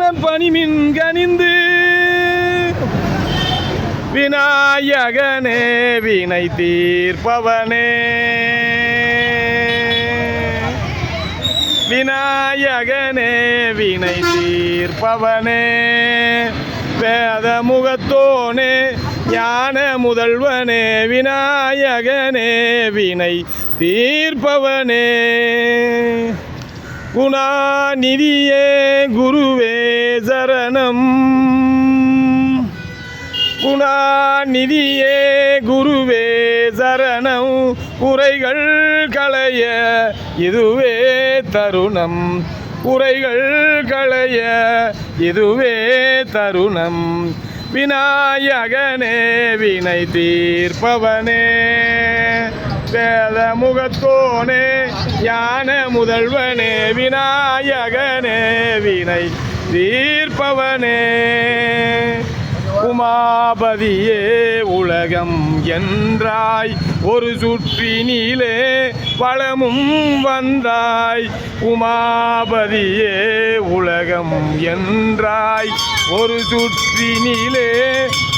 நற்பணிமின் கனிந்து விநாயகனே வினை தீர்ப்பவனே விநாயகனே வினை தீர்ப்பவனே வேத முகத்தோனே ஞான முதல்வனே விநாயகனே வினை தீர்ப்பவனே குணாநிதியே குருவே சரணம் குணாநிதியே குருவே சரணம் குறைகள் களைய இதுவே தருணம் குறைகள் களைய இதுவே தருணம் விநாயகனே வினை தீர்ப்பவனே வேத முகத்தோனே ஞான முதல்வனே விநாயகனே வினை தீர்ப்பவனே உமாபதியே உலகம் என்றாய் ஒரு சுற்றினிலே வளமும் வந்தாய் உமாபதியே உலகம் என்றாய் ஒரு சுற்றினிலே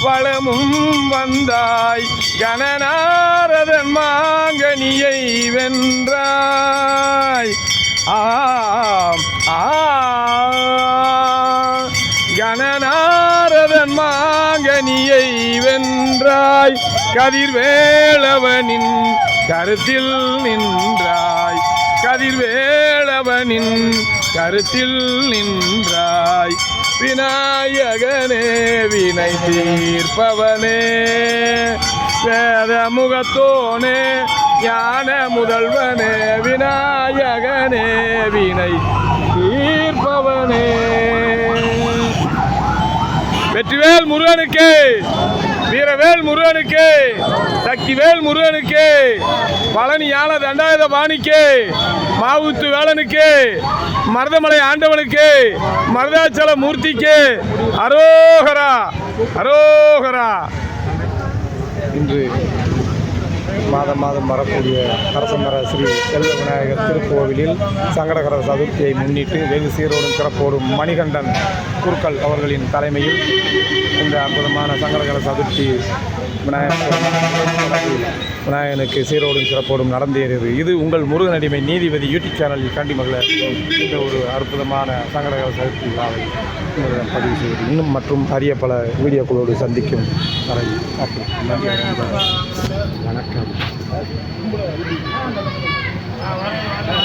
வளமும் வந்தாய் கணநாரதன் மாங்கனியை வென்றாய் கணநாரதன் மாங்கனியை வென்றாய் கதிர்வேளவனின் கருத்தில் நின்றாய் கதிர்வேளவனின் கருத்தில் நின்றாய் விநாயகனே வினை தீர்ப்பவனே வேத முகத்தோனே ஞான முதல்வனே விநாயகனே வினை தீர்ப்பவனே வெற்றிவேல் முருகனுக்கு வீரவேல் முருகனுக்கு சக்திவேல் முருகனுக்கு பழனி யானை தண்டாயுத பாணிக்கு மாவுத்து வேலனுக்கு மருதமலை ஆண்டவனுக்கு மருதாச்சல மூர்த்திக்கு அரோகரா அரோகரா. இன்று மாதம் வரக்கூடிய அரசமர ஸ்ரீ செல்வ விநாயகர் திருக்கோவிலில் சங்கடகர சதுர்த்தியை முன்னிட்டு வெகு சீரோடும் சிறப்போடும் மணிகண்டன் குருக்கள் அவர்களின் தலைமையில் இந்த அற்புதமான சங்கடகர சதுர்த்தி விநாயகனுக்கு சீரோடும் சிறப்போடும் நடந்தேறியது. இது உங்கள் முருகனடிமை நீதிபதி யூடியூப் சேனலில் காண்டி மகள இந்த ஒரு அற்புதமான சங்கடகர சதுர்த்தி விழாவை உங்களிடம் பதிவு செய்வது இன்னும் மற்றும் அரிய பல வீடியோக்களோடு சந்திக்கும் வரை நன்றி வணக்கம்.